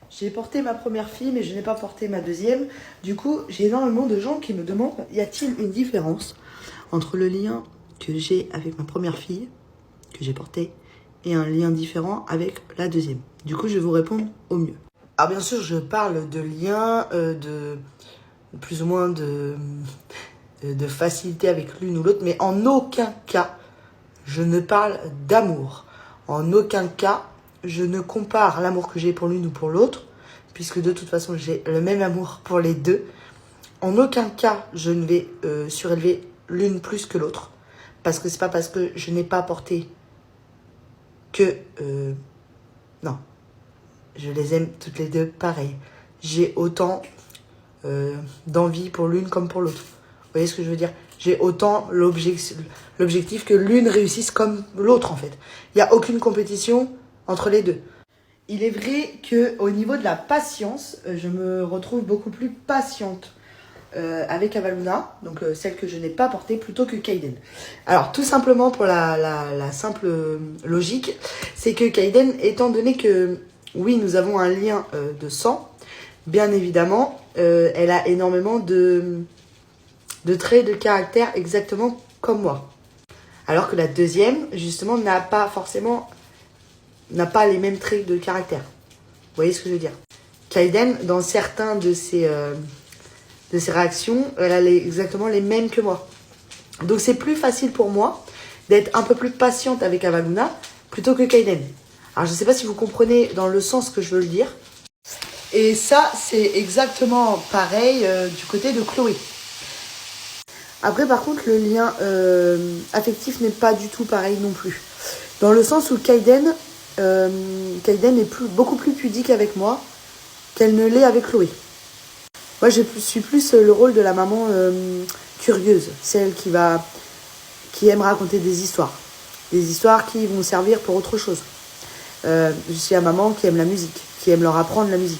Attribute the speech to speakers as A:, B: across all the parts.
A: J'ai porté ma première fille, mais je n'ai pas porté ma deuxième. Du coup, j'ai énormément de gens qui me demandent, y a-t-il une différence entre le lien que j'ai avec ma première fille, que j'ai portée, et un lien différent avec la deuxième? Du coup, je vais vous répondre au mieux. Alors bien sûr, je parle de lien, de plus ou moins de facilité avec l'une ou l'autre, mais en aucun cas, je ne parle d'amour. En aucun cas, je ne compare l'amour que j'ai pour l'une ou pour l'autre, puisque de toute façon, j'ai le même amour pour les deux. En aucun cas, je ne vais surélever l'une plus que l'autre, parce que c'est pas parce que je n'ai pas porté que... non, je les aime toutes les deux pareil. J'ai autant d'envie pour l'une comme pour l'autre. Vous voyez ce que je veux dire? J'ai autant l'objectif que l'une réussisse comme l'autre, en fait. Il n'y a aucune compétition entre les deux. Il est vrai qu'au niveau de la patience, je me retrouve beaucoup plus patiente avec Avaluna, donc celle que je n'ai pas portée, plutôt que Kaiden. Alors, tout simplement pour la simple logique, c'est que Kaiden, étant donné que, oui, nous avons un lien de sang, bien évidemment, elle a énormément de traits de caractère exactement comme moi. Alors que la deuxième, justement, n'a pas les mêmes traits de caractère. Vous voyez ce que je veux dire? Kaiden, dans certains de ses réactions, elle a exactement les mêmes que moi. Donc c'est plus facile pour moi d'être un peu plus patiente avec Avaluna plutôt que Kaiden. Alors je ne sais pas si vous comprenez dans le sens que je veux le dire. Et ça, c'est exactement pareil du côté de Chloé. Après, par contre, le lien affectif n'est pas du tout pareil non plus. Dans le sens où Kaiden est beaucoup plus pudique avec moi qu'elle ne l'est avec Chloé. Moi, je suis plus le rôle de la maman curieuse, celle qui aime raconter des histoires qui vont servir pour autre chose. Je suis la maman qui aime la musique, qui aime leur apprendre la musique.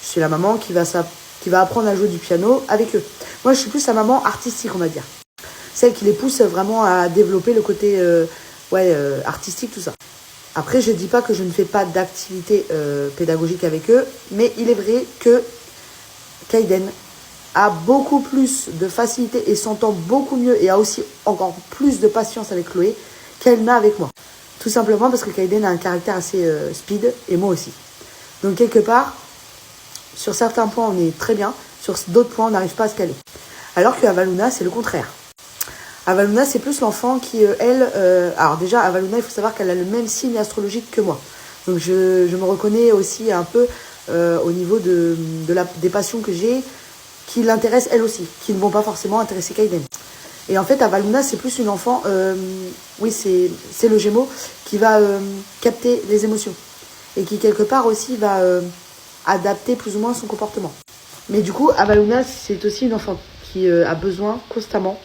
A: Je suis la maman qui va apprendre à jouer du piano avec eux. Moi, je suis plus la maman artistique, on va dire. Celle qui les pousse vraiment à développer le côté artistique, tout ça. Après, je ne dis pas que je ne fais pas d'activité pédagogique avec eux, mais il est vrai que Kaiden a beaucoup plus de facilité et s'entend beaucoup mieux et a aussi encore plus de patience avec Chloé qu'elle n'a avec moi. Tout simplement parce que Kaiden a un caractère assez speed et moi aussi. Donc quelque part, sur certains points on est très bien, sur d'autres points on n'arrive pas à se caler. Alors que Avaluna c'est le contraire. Avaluna c'est plus l'enfant qui, alors déjà Avaluna il faut savoir qu'elle a le même signe astrologique que moi. Donc je me reconnais aussi un peu au niveau des passions que j'ai qui l'intéressent elle aussi, qui ne vont pas forcément intéresser Kaiden. Et en fait, Avaluna, c'est plus une enfant, oui, c'est le Gémeaux qui va capter les émotions. Et qui, quelque part, aussi va adapter plus ou moins son comportement. Mais du coup, Avaluna, c'est aussi une enfant qui a besoin constamment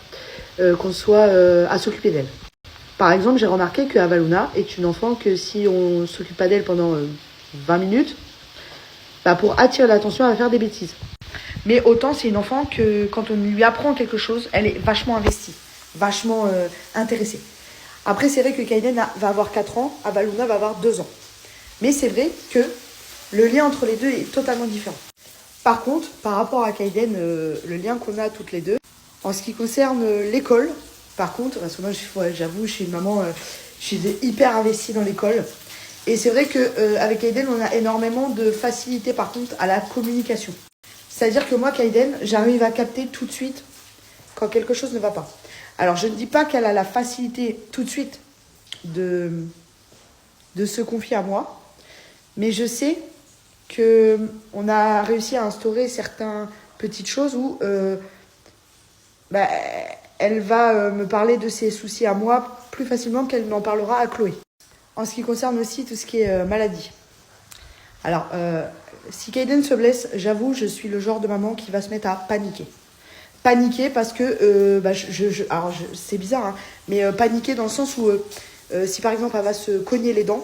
A: qu'on soit à s'occuper d'elle. Par exemple, j'ai remarqué que Avaluna est une enfant que si on ne s'occupe pas d'elle pendant 20 minutes, bah pour attirer l'attention, elle va faire des bêtises. Mais autant, c'est une enfant que quand on lui apprend quelque chose, elle est vachement investie, vachement intéressée. Après, c'est vrai que Kaiden va avoir 4 ans, Avaluna va avoir 2 ans. Mais c'est vrai que le lien entre les deux est totalement différent. Par contre, par rapport à Kaiden, le lien qu'on a toutes les deux, en ce qui concerne l'école, par contre, parce que moi, j'avoue, je suis une maman, je suis hyper investie dans l'école. Et c'est vrai qu'avec Kaiden, on a énormément de facilité, par contre, à la communication. C'est-à-dire que moi, Kaiden, j'arrive à capter tout de suite quand quelque chose ne va pas. Alors, je ne dis pas qu'elle a la facilité tout de suite de se confier à moi, mais je sais qu'on a réussi à instaurer certaines petites choses où elle va me parler de ses soucis à moi plus facilement qu'elle n'en parlera à Chloé. En ce qui concerne aussi tout ce qui est maladie. Alors, si Kaiden se blesse, j'avoue, je suis le genre de maman qui va se mettre à paniquer. Paniquer parce que, c'est bizarre, hein, mais paniquer dans le sens où, si par exemple elle va se cogner les dents,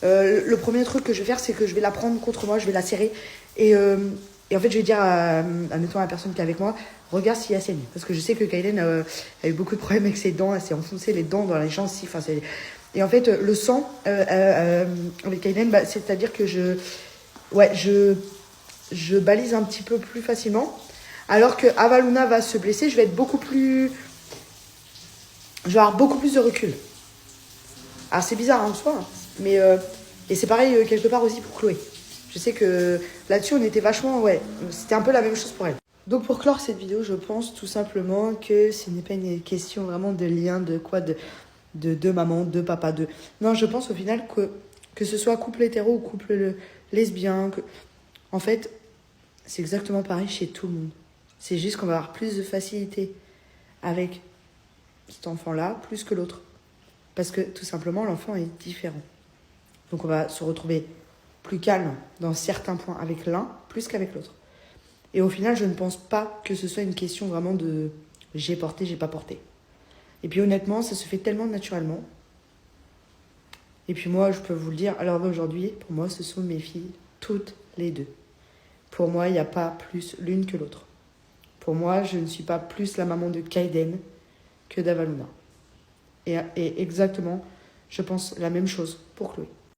A: le premier truc que je vais faire, c'est que je vais la prendre contre moi, je vais la serrer, et en fait je vais dire admettons à la personne qui est avec moi, regarde s'il y a saigne. Parce que je sais que Kaiden a eu beaucoup de problèmes avec ses dents, elle s'est enfoncée les dents dans les gencives, enfin c'est... Et en fait, le sang avec Kaiden, c'est-à-dire que ouais, je balise un petit peu plus facilement. Alors que Avaluna va se blesser, je vais être beaucoup plus... Je vais avoir beaucoup plus de recul. Alors c'est bizarre en soi, hein, mais... et c'est pareil quelque part aussi pour Chloé. Je sais que là-dessus, on était vachement... Ouais, c'était un peu la même chose pour elle. Donc pour clore cette vidéo, je pense tout simplement que ce n'est pas une question vraiment de lien, de quoi, de deux mamans, deux papas, de... Non, je pense au final que ce soit couple hétéro ou couple lesbien, en fait, c'est exactement pareil chez tout le monde. C'est juste qu'on va avoir plus de facilité avec cet enfant-là, plus que l'autre. Parce que tout simplement, l'enfant est différent. Donc on va se retrouver plus calme dans certains points avec l'un, plus qu'avec l'autre. Et au final, je ne pense pas que ce soit une question vraiment de j'ai porté, j'ai pas porté. Et puis honnêtement, ça se fait tellement naturellement. Et puis moi, je peux vous le dire, alors aujourd'hui, pour moi, ce sont mes filles, toutes les deux. Pour moi, il n'y a pas plus l'une que l'autre. Pour moi, je ne suis pas plus la maman de Kaiden que d'Avaluna. Et exactement, je pense la même chose pour Chloé.